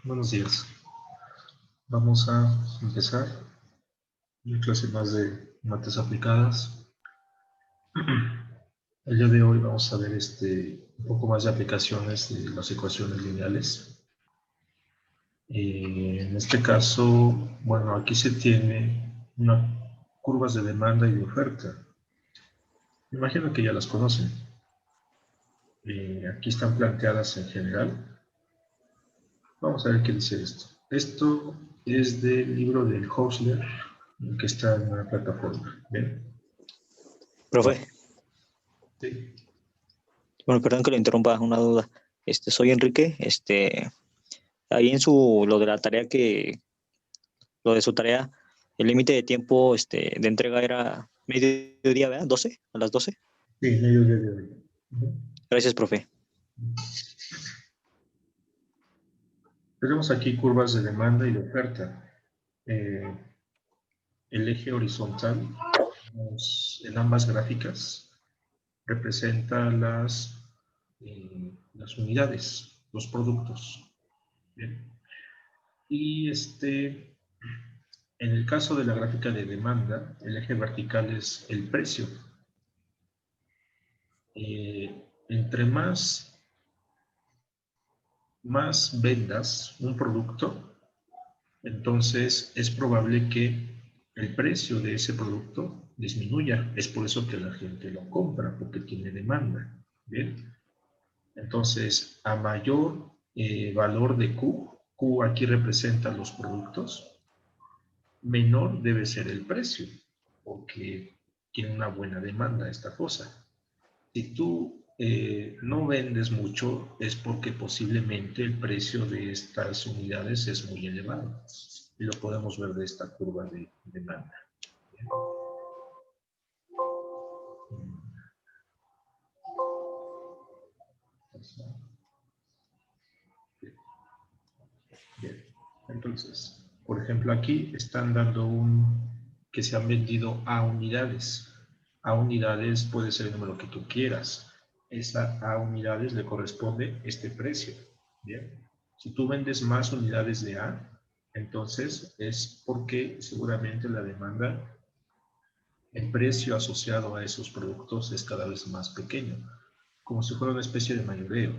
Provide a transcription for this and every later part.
Buenos días. Vamos a empezar una clase más de mates aplicadas. El día de hoy vamos a ver un poco más de aplicaciones de las ecuaciones lineales. En este caso, bueno, aquí se tiene unas curvas de demanda y de oferta. Me imagino que ya las conocen. Aquí están planteadas en general. Vamos a ver qué dice esto. Esto es del libro del Hostler, que está en una plataforma. ¿Bien? Bueno, Profe, sí. bueno, perdón que lo interrumpa, una duda. Soy Enrique, ahí en lo de la tarea lo de su tarea, el límite de tiempo, de entrega era mediodía, ¿verdad? ¿A las 12? Sí, mediodía de hoy. Ujú. Gracias, profe. Tenemos aquí curvas de demanda y de oferta. El eje horizontal en ambas gráficas representa las unidades, los productos. Bien. Y en el caso de la gráfica de demanda, el eje vertical es el precio. Entre más vendas un producto, entonces es probable que el precio de ese producto disminuya. Es por eso que la gente lo compra, porque tiene demanda. ¿Bien? Entonces, a mayor valor de Q aquí representa los productos, menor debe ser el precio, porque tiene una buena demanda esta cosa. Si tú no vendes mucho, es porque posiblemente el precio de estas unidades es muy elevado. Y lo podemos ver de esta curva de demanda. Bien. Entonces, por ejemplo, aquí están dando que se han vendido a unidades. A unidades puede ser el número que tú quieras. A unidades le corresponde este precio. Bien. Si tú vendes más unidades de A, entonces es porque seguramente la demanda, el precio asociado a esos productos es cada vez más pequeño, como si fuera una especie de mayoreo.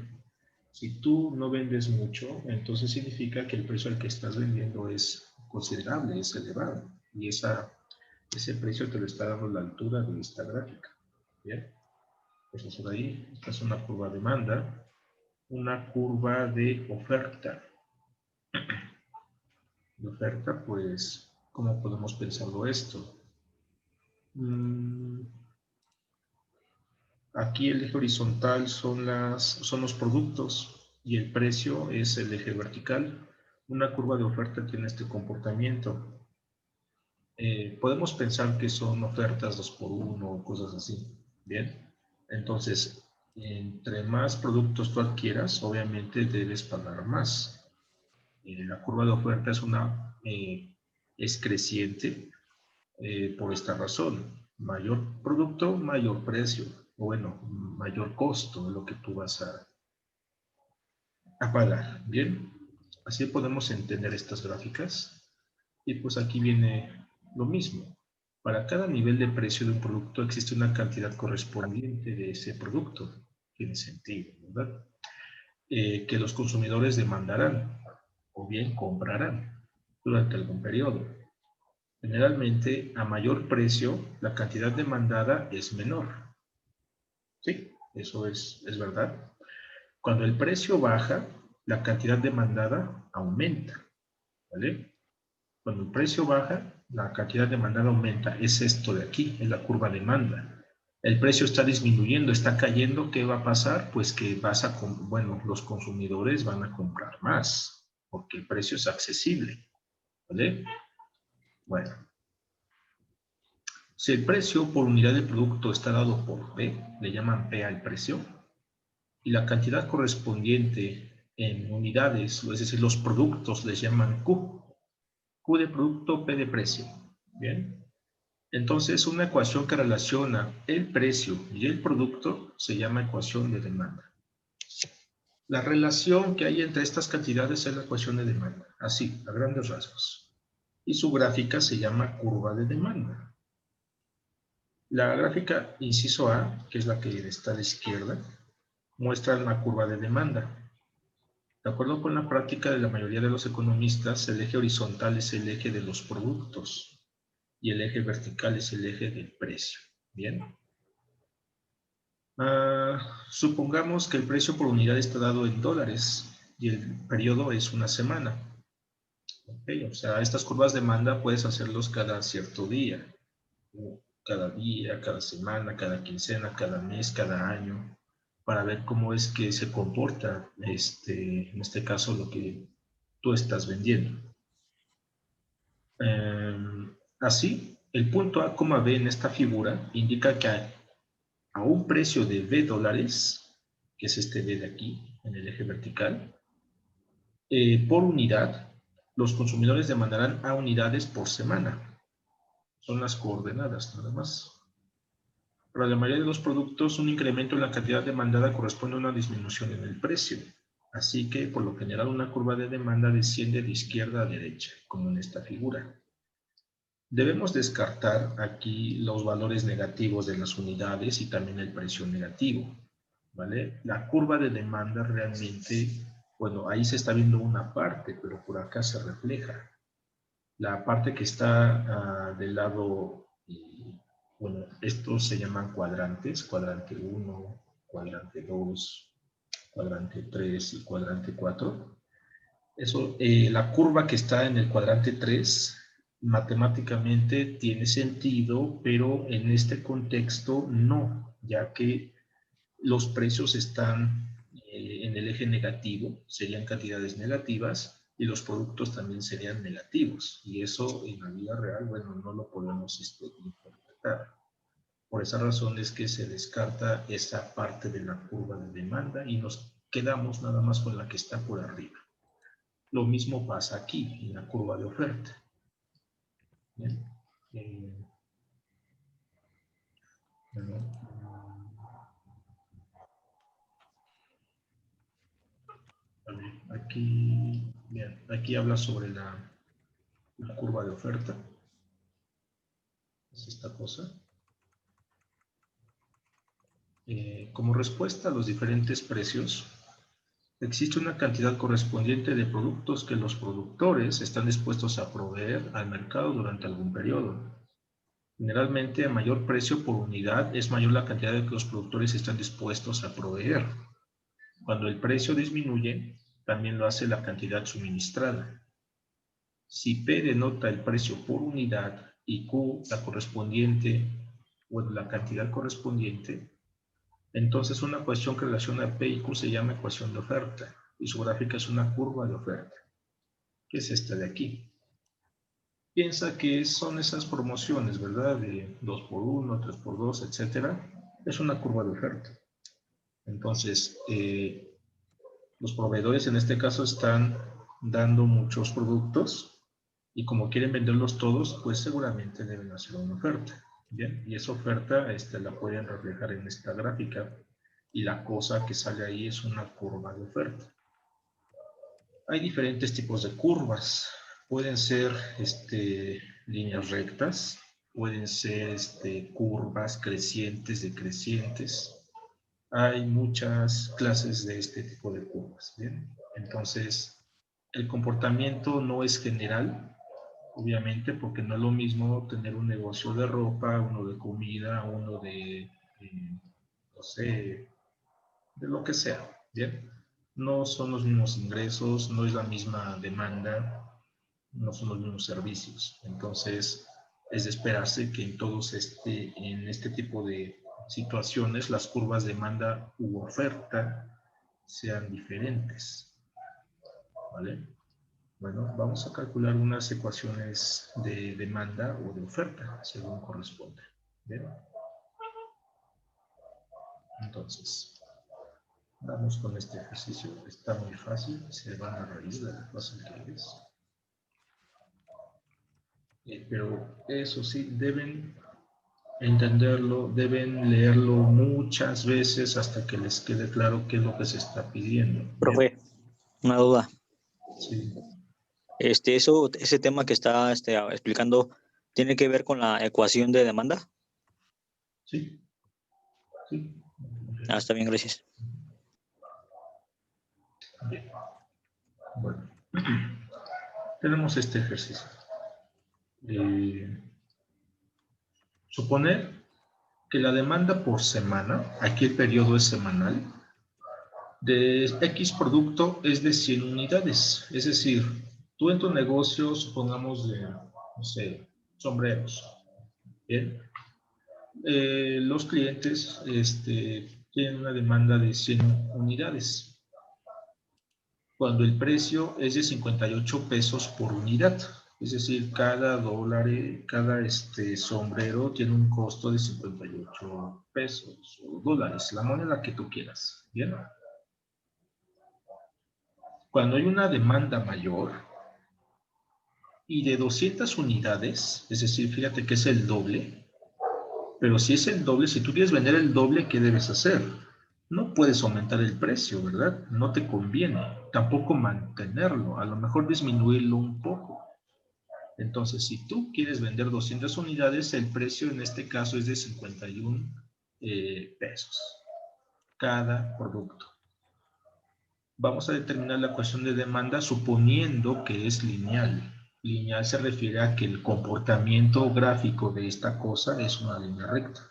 Si tú no vendes mucho, entonces significa que el precio al que estás vendiendo es considerable, es elevado. Y ese precio te lo está dando la altura de esta gráfica. Bien, eso es por ahí. Esta es una curva de demanda, una curva de oferta. De oferta, pues, ¿cómo podemos pensarlo esto? Aquí el eje horizontal son los productos y el precio es el eje vertical. Una curva de oferta tiene este comportamiento. Podemos pensar que son ofertas 2x1 o cosas así. Bien, entonces, entre más productos tú adquieras, obviamente debes pagar más. La curva de oferta es creciente por esta razón. Mayor producto, mayor precio, o bueno, mayor costo de lo que tú vas a pagar. Bien, así podemos entender estas gráficas. Y pues aquí viene lo mismo. Para cada nivel de precio de un producto existe una cantidad correspondiente de ese producto. Tiene sentido, ¿verdad? Que los consumidores demandarán o bien comprarán durante algún periodo. Generalmente, a mayor precio, la cantidad demandada es menor. Sí, eso es verdad. Cuando el precio baja, la cantidad demandada aumenta, ¿vale? Cuando el precio baja, la cantidad demandada aumenta. Es esto de aquí, es la curva demanda. El precio está disminuyendo, está cayendo. ¿Qué va a pasar? Pues que bueno, los consumidores van a comprar más, porque el precio es accesible, ¿vale? Bueno, si el precio por unidad de producto está dado por P, le llaman P al precio, y la cantidad correspondiente en unidades, es decir, los productos les llaman Q. Q de producto, P de precio. Bien. Entonces, una ecuación que relaciona el precio y el producto se llama ecuación de demanda. La relación que hay entre estas cantidades es la ecuación de demanda, así, a grandes rasgos. Y su gráfica se llama curva de demanda. La gráfica inciso A, que es la que está a la izquierda, muestra una curva de demanda. De acuerdo con la práctica de la mayoría de los economistas, el eje horizontal es el eje de los productos y el eje vertical es el eje del precio. Bien. Supongamos que el precio por unidad está dado en dólares y el periodo es una semana. Okay, o sea, estas curvas de demanda puedes hacerlos cada cierto día, cada semana, cada quincena, cada mes, cada año, para ver cómo es que se comporta, en este caso, lo que tú estás vendiendo. Así, el punto A, B en esta figura indica que a un precio de B dólares, que es este B de aquí, en el eje vertical, por unidad, los consumidores demandarán a unidades por semana. Son las coordenadas, nada más. Para la mayoría de los productos, un incremento en la cantidad demandada corresponde a una disminución en el precio. Así que, por lo general, una curva de demanda desciende de izquierda a derecha, como en esta figura. Debemos descartar aquí los valores negativos de las unidades y también el precio negativo, ¿vale? La curva de demanda realmente, bueno, ahí se está viendo una parte, pero por acá se refleja. La parte que está del lado, bueno, estos se llaman cuadrantes, cuadrante 1, cuadrante 2, cuadrante 3 y cuadrante 4. Eso, la curva que está en el cuadrante 3 matemáticamente tiene sentido, pero en este contexto no, ya que los precios están en el eje negativo, serían cantidades negativas, y los productos también serían negativos. Y eso en la vida real, bueno, no lo podemos interpretar. Por esa razón es que se descarta esa parte de la curva de demanda y nos quedamos nada más con la que está por arriba. Lo mismo pasa aquí, en la curva de oferta. Bien. Bueno, a ver, aquí, bien, aquí habla sobre la curva de oferta. Es esta cosa. Como respuesta a los diferentes precios, existe una cantidad correspondiente de productos que los productores están dispuestos a proveer al mercado durante algún periodo. Generalmente, a mayor precio por unidad, es mayor la cantidad de que los productores están dispuestos a proveer. Cuando el precio disminuye, también lo hace la cantidad suministrada. Si P denota el precio por unidad y Q la correspondiente, bueno, la cantidad correspondiente, entonces una ecuación que relaciona P y Q se llama ecuación de oferta y su gráfica es una curva de oferta, que es esta de aquí. Piensa que son esas promociones, ¿verdad? De 2x1, 3x2, etcétera. Es una curva de oferta. Entonces, los proveedores en este caso están dando muchos productos y como quieren venderlos todos, pues seguramente deben hacer una oferta. Bien, y esa oferta la pueden reflejar en esta gráfica y la cosa que sale ahí es una curva de oferta. Hay diferentes tipos de curvas. Pueden ser líneas rectas, pueden ser curvas crecientes, decrecientes. Hay muchas clases de este tipo de curvas, ¿bien? Entonces, el comportamiento no es general, obviamente, porque no es lo mismo tener un negocio de ropa, uno de comida, uno no sé, de lo que sea, ¿bien? No son los mismos ingresos, no es la misma demanda, no son los mismos servicios. Entonces, es de esperarse que en este tipo de situaciones las curvas de demanda u oferta sean diferentes. ¿Vale? Bueno, vamos a calcular unas ecuaciones de demanda o de oferta, según corresponde. ¿Bien? Entonces, vamos con este ejercicio. Está muy fácil, se van a reír de lo fácil que es. Pero eso sí, deben entenderlo, deben leerlo muchas veces hasta que les quede claro qué es lo que se está pidiendo. ¿Bien? Profe, una duda. Sí, Ese tema que está explicando, ¿tiene que ver con la ecuación de demanda? sí, sí. Ah, está bien, gracias. Bien. Bueno, tenemos este ejercicio. Suponer que la demanda por semana, aquí el periodo es semanal, de X producto es de 100 unidades. Es decir, tú en tu negocio, supongamos de, no sé, sombreros. Bien. Los clientes tienen una demanda de 100 unidades, cuando el precio es de 58 pesos por unidad. Es decir, cada dólar, cada sombrero tiene un costo de 58 pesos o dólares, la moneda que tú quieras. Bien. Cuando hay una demanda mayor y de 200 unidades, es decir, fíjate que es el doble, pero si es el doble, si tú quieres vender el doble, ¿qué debes hacer? No puedes aumentar el precio, ¿verdad? No te conviene. Tampoco mantenerlo, a lo mejor disminuirlo un poco. Entonces, si tú quieres vender 200 unidades, el precio en este caso es de 51 pesos cada producto. Vamos a determinar la ecuación de demanda suponiendo que es lineal. Lineal se refiere a que el comportamiento gráfico de esta cosa es una línea recta.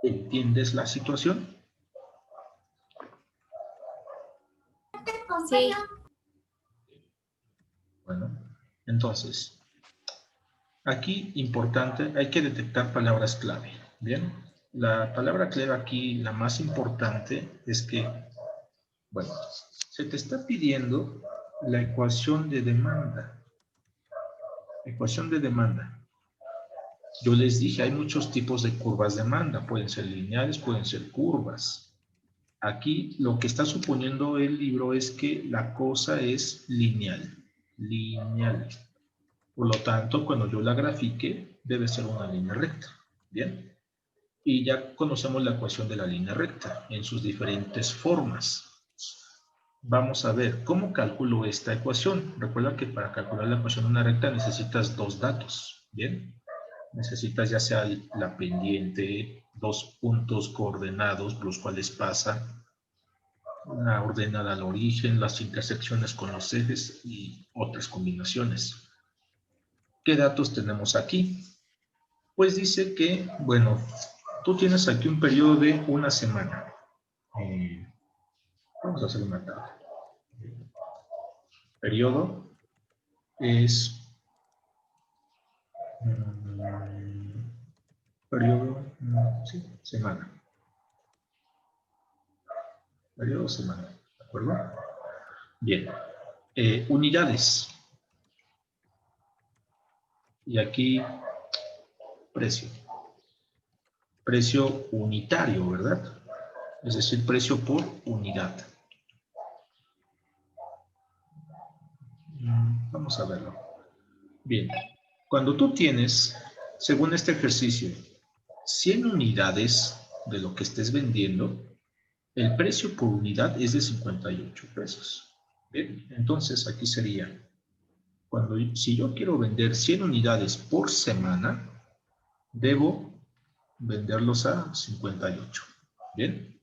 ¿Entiendes la situación? Sí. Bueno, entonces, aquí importante, hay que detectar palabras clave. Bien, la palabra clave aquí, la más importante, es que, bueno, se te está pidiendo la ecuación de demanda. Ecuación de demanda. Yo les dije, hay muchos tipos de curvas de demanda, pueden ser lineales, pueden ser curvas. Aquí lo que está suponiendo el libro es que la cosa es lineal, lineal. Por lo tanto, cuando yo la grafique, debe ser una línea recta. Bien. Y ya conocemos la ecuación de la línea recta en sus diferentes formas. Vamos a ver cómo calculo esta ecuación. Recuerda que para calcular la ecuación de una recta necesitas dos datos. Bien. Necesitas ya sea la pendiente, dos puntos coordenados por los cuales pasa, una ordenada al origen, las intersecciones con los ejes y otras combinaciones. ¿Qué datos tenemos aquí? Pues dice que, bueno, tú tienes aquí un periodo de una semana. Vamos a hacer una tabla. Periodo es periodo, sí, semana. Periodo semana, ¿de acuerdo? Bien. Unidades. Y aquí, precio. Precio unitario, ¿verdad? Es decir, precio por unidad. Vamos a verlo. Bien. Cuando tú tienes, según este ejercicio, 100 unidades de lo que estés vendiendo, el precio por unidad es de 58 pesos. Bien, entonces aquí sería, si yo quiero vender 100 unidades por semana, debo venderlos a 58. Bien,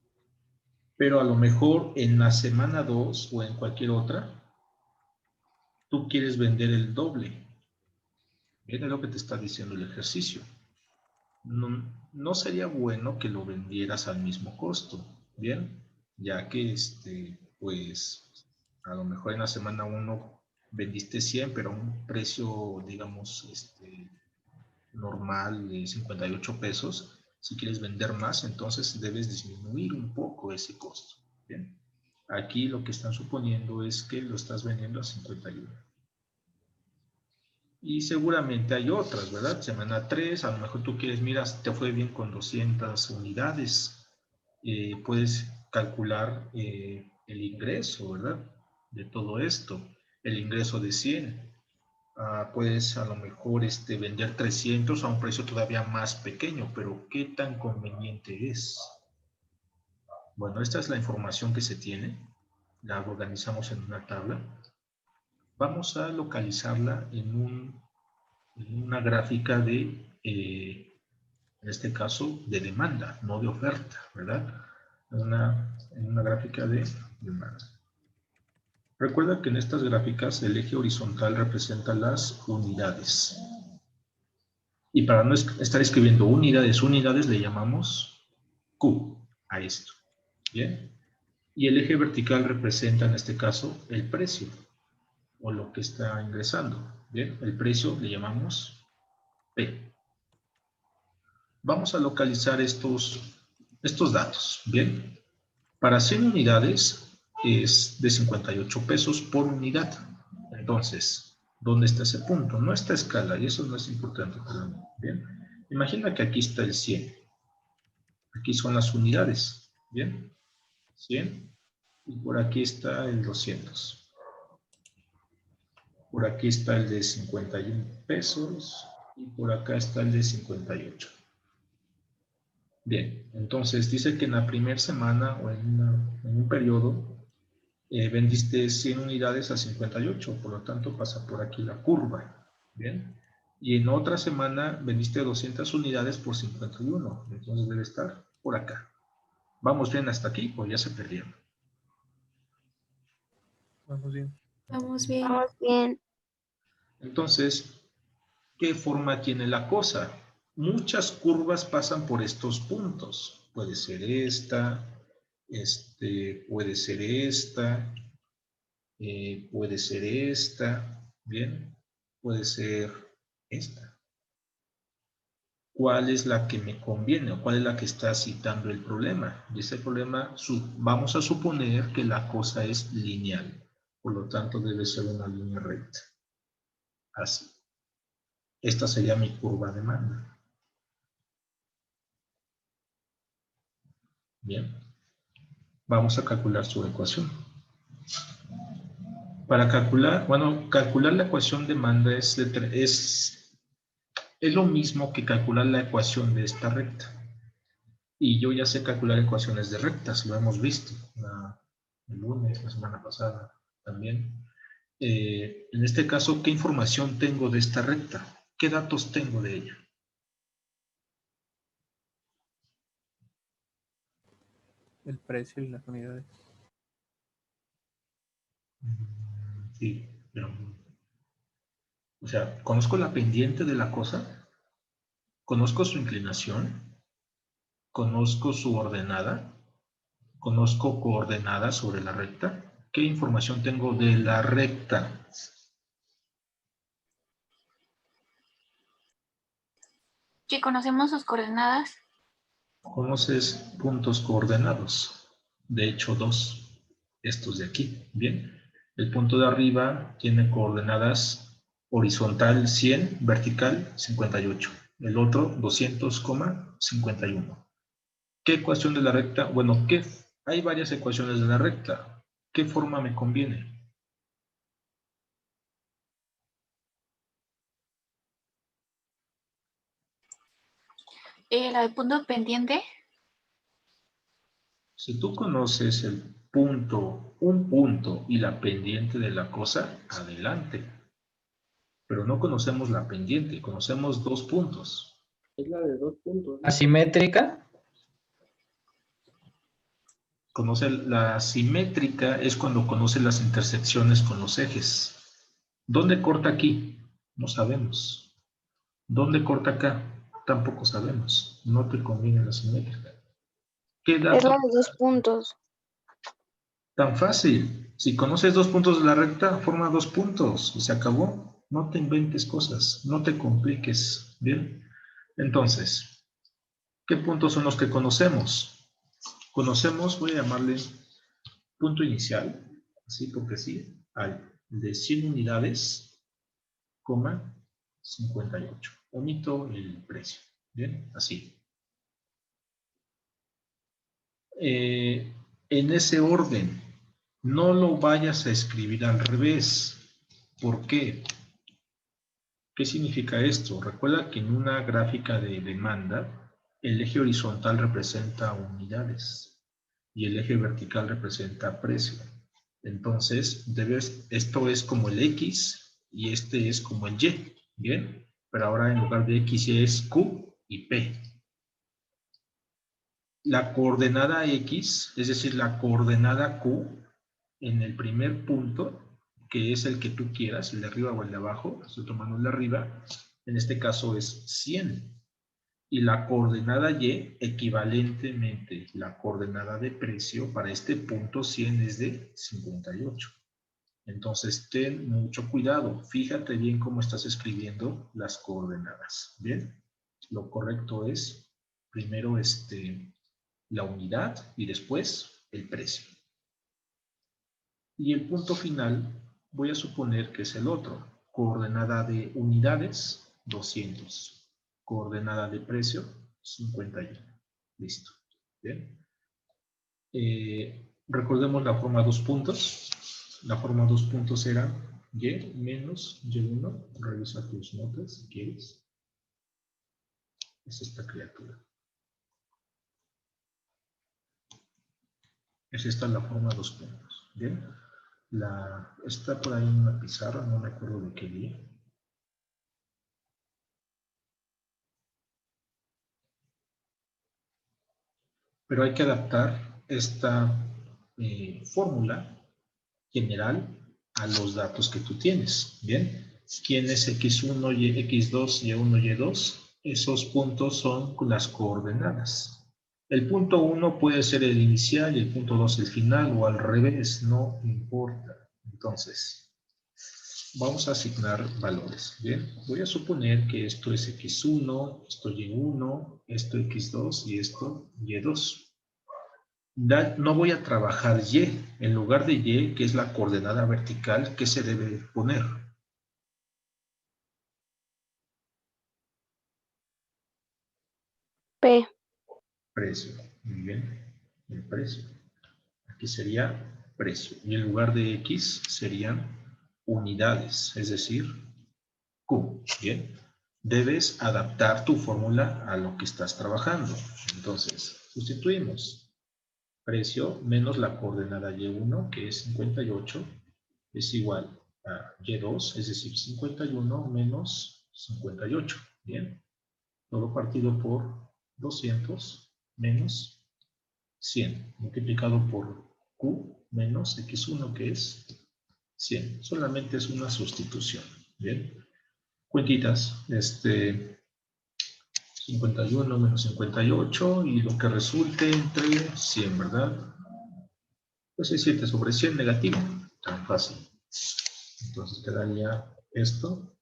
pero a lo mejor en la semana 2 o en cualquier otra, tú quieres vender el doble. Bien, es lo que te está diciendo el ejercicio. No sería bueno que lo vendieras al mismo costo, ¿bien? Ya que, pues, a lo mejor en la semana 1 vendiste 100, pero a un precio, digamos, normal de 58 pesos. Si quieres vender más, entonces debes disminuir un poco ese costo, ¿bien? Aquí lo que están suponiendo es que lo estás vendiendo a 51. Y seguramente hay otras, ¿verdad? Semana 3, a lo mejor tú quieres, mira, te fue bien con 200 unidades. Puedes calcular el ingreso, ¿verdad? De todo esto, el ingreso de 100. Puedes a lo mejor vender 300 a un precio todavía más pequeño, pero ¿qué tan conveniente es? Bueno, esta es la información que se tiene. La organizamos en una tabla. Vamos a localizarla en una gráfica de, en este caso, de demanda, no de oferta, ¿verdad? En una gráfica de demanda. Recuerda que en estas gráficas el eje horizontal representa las unidades. Y para no estar escribiendo unidades, le llamamos Q a esto. ¿Bien? Y el eje vertical representa en este caso el precio o lo que está ingresando. Bien, el precio le llamamos P. Vamos a localizar estos datos. Bien, para 100 unidades es de 58 pesos por unidad. Entonces, ¿dónde está ese punto? No está a escala y eso no es importante para mí. Bien, imagina que aquí está el 100. Aquí son las unidades. Bien, 100 y por aquí está el 200. Por aquí está el de 51 pesos y por acá está el de 58. Bien, entonces dice que en la primera semana o en un periodo vendiste 100 unidades a 58, por lo tanto pasa por aquí la curva. Bien, y en otra semana vendiste 200 unidades por 51, entonces debe estar por acá. ¿Vamos bien hasta aquí o ya se perdieron? Vamos bien. Vamos bien. Vamos bien. Entonces, ¿qué forma tiene la cosa? Muchas curvas pasan por estos puntos. Puede ser esta, puede ser esta, puede ser esta, ¿bien? Puede ser esta. ¿Cuál es la que me conviene o cuál es la que está citando el problema? Y ese problema, vamos a suponer que la cosa es lineal. Por lo tanto, debe ser una línea recta. Así. Esta sería mi curva de demanda. Bien. Vamos a calcular su ecuación. Para calcular, calcular la ecuación de demanda es lo mismo que calcular la ecuación de esta recta. Y yo ya sé calcular ecuaciones de rectas, lo hemos visto el lunes, la semana pasada también. En este caso, ¿qué información tengo de esta recta? ¿Qué datos tengo de ella? El precio y las unidades. Sí, pero, o sea, conozco la pendiente de la cosa, conozco su inclinación, conozco su ordenada, conozco coordenadas sobre la recta. ¿Qué información tengo de la recta? Si conocemos sus coordenadas, Conoces puntos coordenados. De hecho, dos. Estos de aquí. Bien. El punto de arriba tiene coordenadas horizontal 100, vertical 58. El otro 200,51. ¿Qué ecuación de la recta? Bueno, hay varias ecuaciones de la recta. ¿Qué forma me conviene? la de punto pendiente, Si tú conoces el punto, un punto y la pendiente de la cosa, adelante. Pero no conocemos la pendiente, conocemos dos puntos. Es la de 2 puntos, ¿no? ¿Asimétrica? Conoce la simétrica es cuando conoce las intersecciones con los ejes. ¿Dónde corta aquí? No sabemos. ¿Dónde corta acá? Tampoco sabemos. No te conviene la simétrica. ¿Qué Es dato? la de 2 puntos. Tan fácil. Si conoces dos puntos de la recta, forma dos puntos y se acabó. No te inventes cosas, no te compliques. ¿Bien? Entonces, ¿qué puntos son los que conocemos? Conocemos, voy a llamarle punto inicial, así porque sí, al de 100 unidades, coma 58. Omito el precio. ¿Bien? Así. En ese orden, no lo vayas a escribir al revés. ¿Por qué? ¿Qué significa esto? Recuerda que en una gráfica de demanda, el eje horizontal representa unidades y el eje vertical representa precio. Entonces, esto es como el X y este es como el Y, ¿bien? Pero ahora en lugar de X y es Q y P. La coordenada X, es decir, la coordenada Q, en el primer punto, que es el que tú quieras, el de arriba o el de abajo, estoy tomando el de arriba, en este caso es 100. Y la coordenada Y, equivalentemente, la coordenada de precio para este punto 100 es de 58. Entonces, ten mucho cuidado. Fíjate bien cómo estás escribiendo las coordenadas. ¿Bien? Lo correcto es, primero, la unidad y después el precio. Y el punto final, voy a suponer que es el otro. Coordenada de unidades, 200. Coordenada de precio, 51. Listo. Bien. Recordemos la forma dos puntos. La forma dos puntos era Y menos Y1. Revisa tus notas si quieres. Es esta criatura. Es esta la forma dos puntos. Bien. Está por ahí en una pizarra, no me acuerdo de qué día. Pero hay que adaptar esta fórmula general a los datos que tú tienes. Bien. ¿Quién es X1, X2, Y1, Y2? Esos puntos son las coordenadas. El punto 1 puede ser el inicial y el punto 2 el final o al revés, no importa. Entonces, vamos a asignar valores. Bien, voy a suponer que esto es X1, esto Y1, esto X2 y esto Y2. No voy a trabajar Y. En lugar de Y, que es la coordenada vertical, ¿qué se debe poner? P. Precio. Muy bien. El precio. Aquí sería precio. Y en lugar de X serían unidades, es decir, Q. Bien. Debes adaptar tu fórmula a lo que estás trabajando. Entonces, sustituimos. Precio menos la coordenada Y1, que es 58, es igual a Y2, es decir, 51 menos 58. Bien. Todo partido por 200 menos 100, multiplicado por Q menos X1, que es 100. Solamente es una sustitución. Bien. Cuentitas, 51 menos 58 y lo que resulte entre 100, ¿verdad? Pues es 7 sobre 100 negativo. Tan fácil. Entonces quedaría esto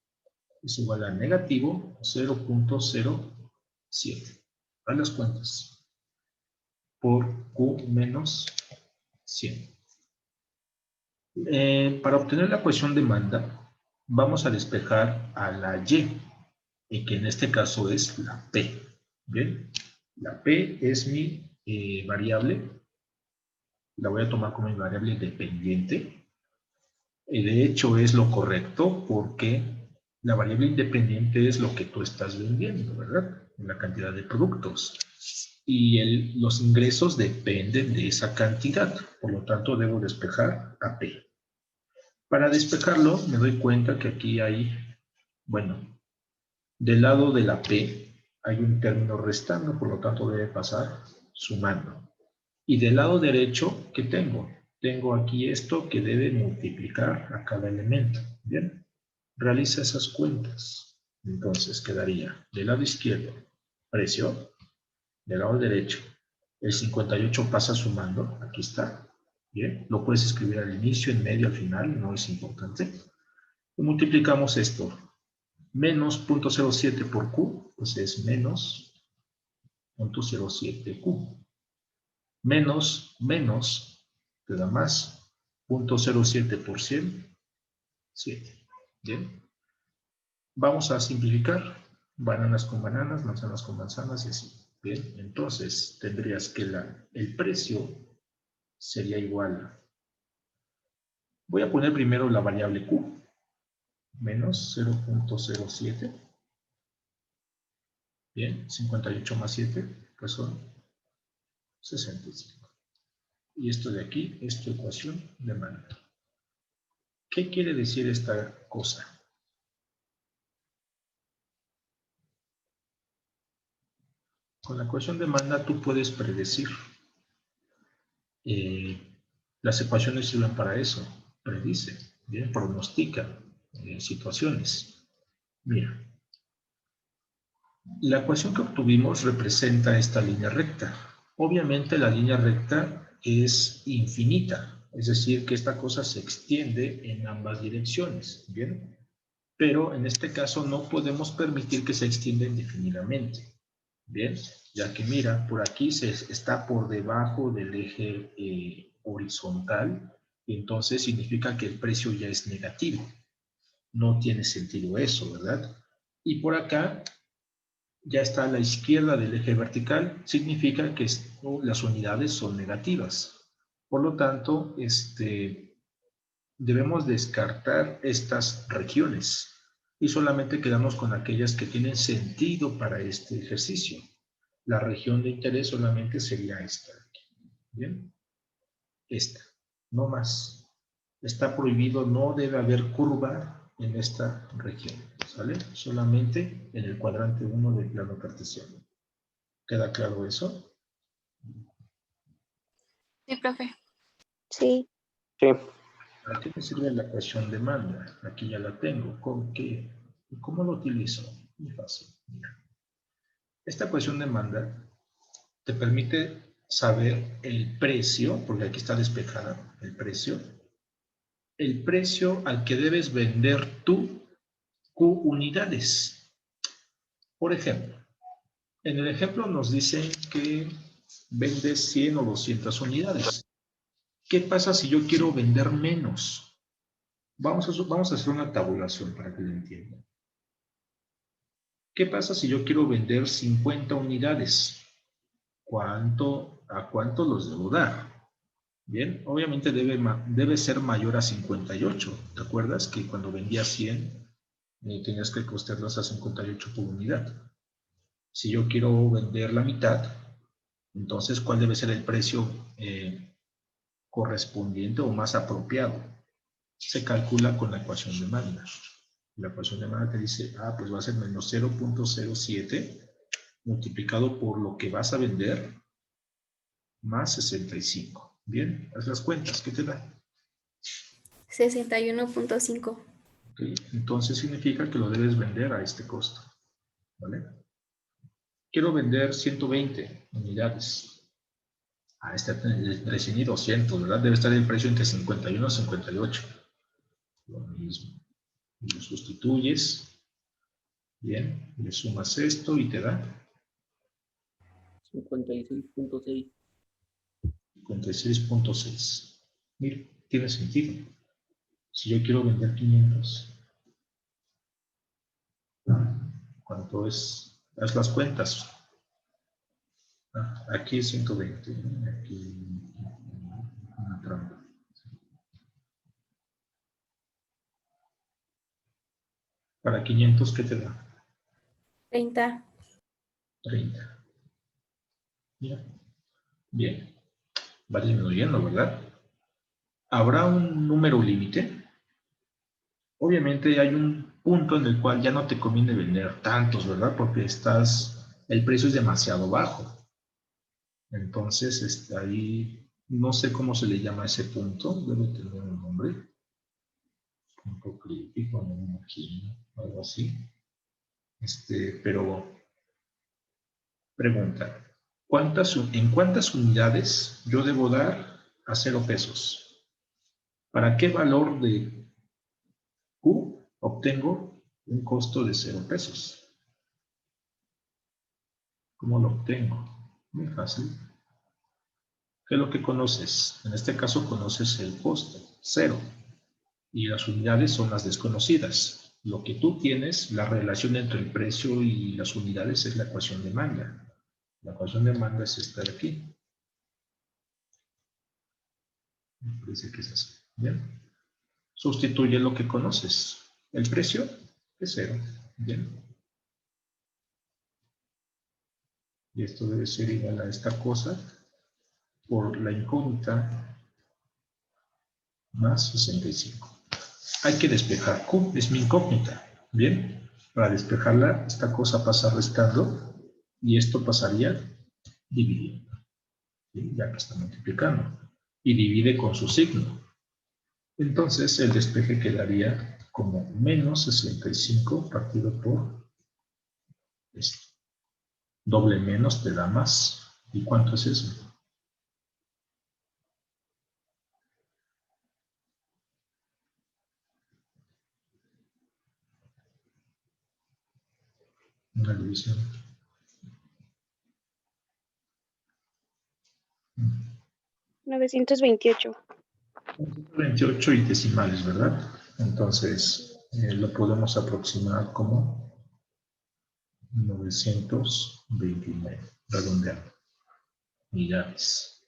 es igual a negativo 0.07. A las cuentas. Por Q menos 100. Para obtener la ecuación demanda, vamos a despejar a la Y, que en este caso es la P. ¿Bien? La P es mi variable. La voy a tomar como mi variable dependiente. De hecho, es lo correcto porque la variable independiente es lo que tú estás vendiendo, ¿verdad? La cantidad de productos. Y los ingresos dependen de esa cantidad. Por lo tanto, debo despejar a P. Para despejarlo, me doy cuenta que aquí hay, bueno, del lado de la P hay un término restando, por lo tanto debe pasar sumando. Y del lado derecho, ¿qué tengo? Tengo aquí esto que debe multiplicar a cada elemento. ¿Bien? Realiza esas cuentas. Entonces quedaría del lado izquierdo, precio. Del lado derecho, el 58 pasa sumando. Aquí está. Bien, lo puedes escribir al inicio, en medio, al final, no es importante. Y multiplicamos esto. Menos 0.07 por Q, pues es menos 0.07Q. Menos, te da más, 0.07 por 100, 7. Bien. Vamos a simplificar. Bananas con bananas, manzanas con manzanas y así. Bien, entonces tendrías que el precio sería igual. Voy a poner primero la variable Q. menos 0.07. Bien, 58 más 7, pues son 65. Y esto de aquí es tu ecuación de Manda. ¿Qué quiere decir esta cosa? Con la ecuación de Manda tú puedes predecir. Las ecuaciones sirven para eso. Predice, bien, pronostica situaciones. Mira, la ecuación que obtuvimos representa esta línea recta. Obviamente la línea recta es infinita, es decir, que esta cosa se extiende en ambas direcciones, ¿bien? Pero en este caso no podemos permitir que se extienda indefinidamente, ¿bien? Ya que mira, por aquí está por debajo del eje horizontal, y entonces significa que el precio ya es negativo. No tiene sentido eso, ¿verdad? Y por acá ya está a la izquierda del eje vertical, significa que las unidades son negativas. Por lo tanto, debemos descartar estas regiones y solamente quedamos con aquellas que tienen sentido para este ejercicio. La región de interés solamente sería esta. ¿Bien? Esta, no más. Está prohibido, no debe haber curva en esta región, ¿sale? Solamente en el cuadrante 1 del plano cartesiano. ¿Queda claro eso? Sí, profe. Sí. Sí. ¿Para qué me sirve la ecuación de Manda? Aquí ya la tengo. ¿Con qué? ¿Y cómo lo utilizo? Muy fácil. Mira. Esta ecuación de Manda te permite saber el precio, porque aquí está despejada, el precio al que debes vender tú Q unidades. Por ejemplo, en el ejemplo nos dicen que vendes 100 o 200 unidades. ¿Qué pasa si yo quiero vender menos? Vamos a hacer una tabulación para que lo entiendan. ¿Qué pasa si yo quiero vender 50 unidades? ¿A cuánto los debo dar? Bien, obviamente debe ser mayor a 58. ¿Te acuerdas que cuando vendías 100 tenías que costearlas a 58 por unidad? Si yo quiero vender la mitad, entonces ¿cuál debe ser el precio correspondiente o más apropiado? Se calcula con la ecuación de Manda. La ecuación de Manda te dice, pues va a ser menos 0.07 multiplicado por lo que vas a vender más 65. Bien, haz las cuentas, ¿qué te da? 61.5. ¿Okay? Entonces significa que lo debes vender a este costo. ¿Vale? Quiero vender 120 unidades. Recién 200, ¿verdad? Debe estar el precio entre 51 y 58. Lo mismo. Y lo sustituyes. Bien, le sumas esto y te da 56.6. 56.6. Mira, tiene sentido. Si yo quiero vender 500, ¿cuánto es? Haz las cuentas. Aquí es 120, aquí una trampa. Para 500, ¿qué te da? 30. 30. Mira. Bien. Va disminuyendo, ¿verdad? ¿Habrá un número límite? Obviamente hay un punto en el cual ya no te conviene vender tantos, ¿verdad? Porque el precio es demasiado bajo. Entonces, ahí no sé cómo se le llama a ese punto, debe tener un nombre. Punto crítico, no me imagino, algo así. Pero pregunta, ¿en cuántas unidades yo debo dar a 0 pesos? ¿Para qué valor de Q obtengo un costo de 0 pesos? ¿Cómo lo obtengo? Muy fácil. ¿Qué es lo que conoces? En este caso conoces el costo, 0. Y las unidades son las desconocidas. Lo que tú tienes, la relación entre el precio y las unidades es la ecuación de Manda. La ecuación de Manda es esta de aquí. Me parece que es así. ¿Bien? Sustituye lo que conoces. El precio es 0. Bien. Y esto debe ser igual a esta cosa por la incógnita más 65. Hay que despejar Q, es mi incógnita. Bien, para despejarla, esta cosa pasa restando y esto pasaría dividiendo. ¿Sí? Ya que está multiplicando. Y divide con su signo. Entonces el despeje quedaría como menos 65 partido por esto. Doble menos te da más. ¿Y cuánto es eso? Una división. 928. 28 y decimales, ¿verdad? Entonces lo podemos aproximar como 929, redondeando. Millares.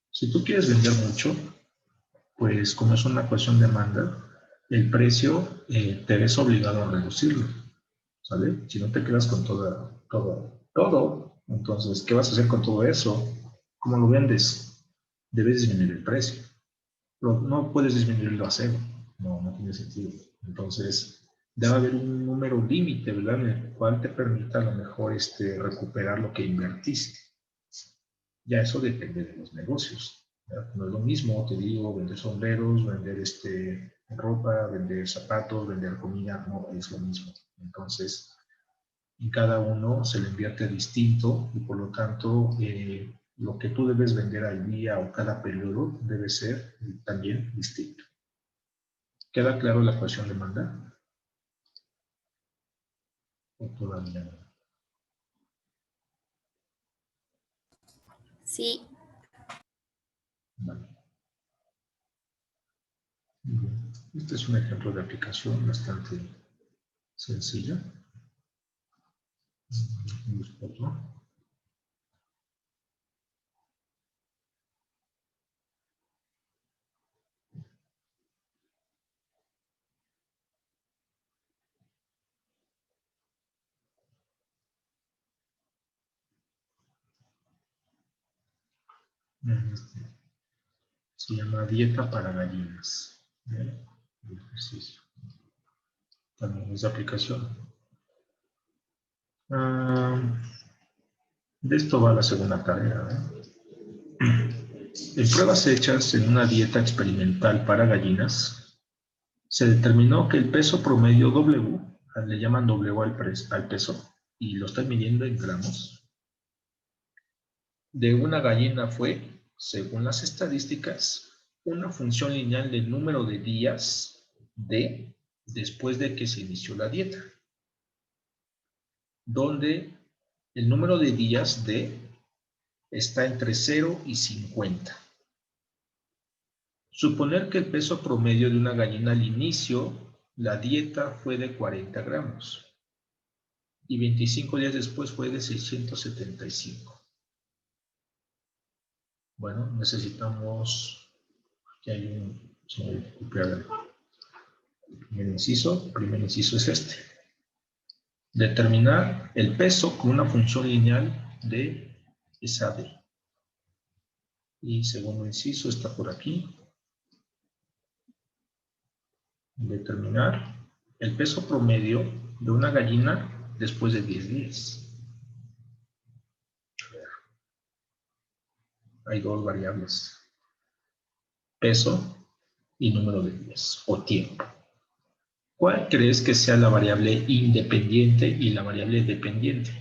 Si tú quieres vender mucho, pues como es una cuestión de demanda, el precio te ves obligado a reducirlo, ¿sale? Si no te quedas con todo, entonces, ¿qué vas a hacer con todo eso? ¿Cómo lo vendes? Debes disminuir el precio. Pero no puedes disminuirlo a 0, no tiene sentido. Entonces, debe haber un número límite, ¿verdad? En el cual te permita a lo mejor recuperar lo que invertiste. Ya eso depende de los negocios, ¿verdad? No es lo mismo, te digo, vender sombreros, vender ropa, vender zapatos, vender comida, no es lo mismo. Entonces, en cada uno se le invierte distinto y por lo tanto lo que tú debes vender al día o cada periodo debe ser también distinto. ¿Queda claro la ecuación de demanda? ¿O todavía no? Sí. Vale. Muy bien. Este es un ejemplo de aplicación bastante sencilla. Busco otro. Se llama dieta para gallinas. ¿Bien? El ejercicio. También es de aplicación. De esto va la segunda tarea. En pruebas hechas en una dieta experimental para gallinas, se determinó que el peso promedio W, le llaman W al peso, y lo están midiendo en gramos, de una gallina fue, según las estadísticas, una función lineal del número de días después de que se inició la dieta, donde el número de días está entre 0 y 50. Suponer que el peso promedio de una gallina al inicio, la dieta fue de 40 gramos y 25 días después fue de 675. Bueno, necesitamos que hay un... primer inciso es este. Determinar el peso con una función lineal de esa D. Y segundo inciso está por aquí. Determinar el peso promedio de una gallina después de 10 días. Hay dos variables. Peso y número de días o tiempo. ¿Cuál crees que sea la variable independiente y la variable dependiente?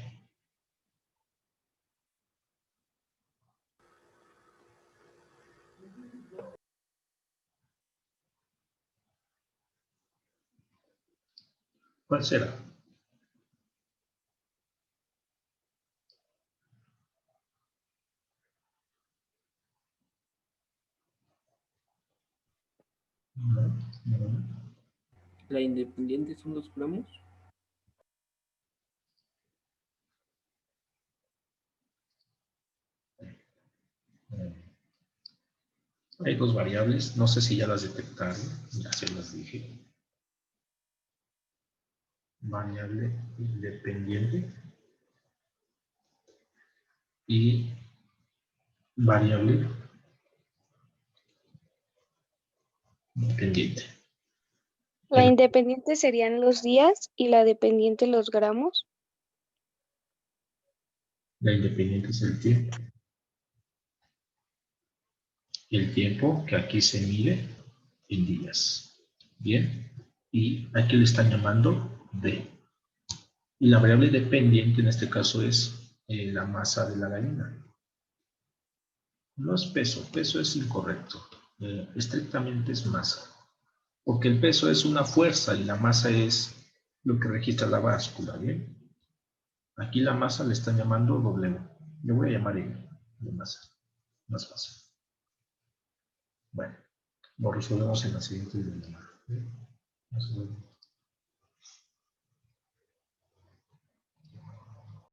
¿Cuál será? La independiente son los gramos. Hay dos variables, no sé si ya las detectaron, ya se las dije. variable dependiente y variable dependiente. La independiente serían los días y la dependiente los gramos. La independiente es el tiempo. El tiempo que aquí se mide en días. Bien. Y aquí le están llamando D. Y la variable dependiente en este caso es la masa de la gallina. No es peso, peso es incorrecto. Estrictamente es masa. Porque el peso es una fuerza y la masa es lo que registra la báscula, ¿bien? Aquí la masa le están llamando W. Le voy a llamar M de masa. Más fácil. Bueno, lo resolvemos en la siguiente llamada. ¿Bien?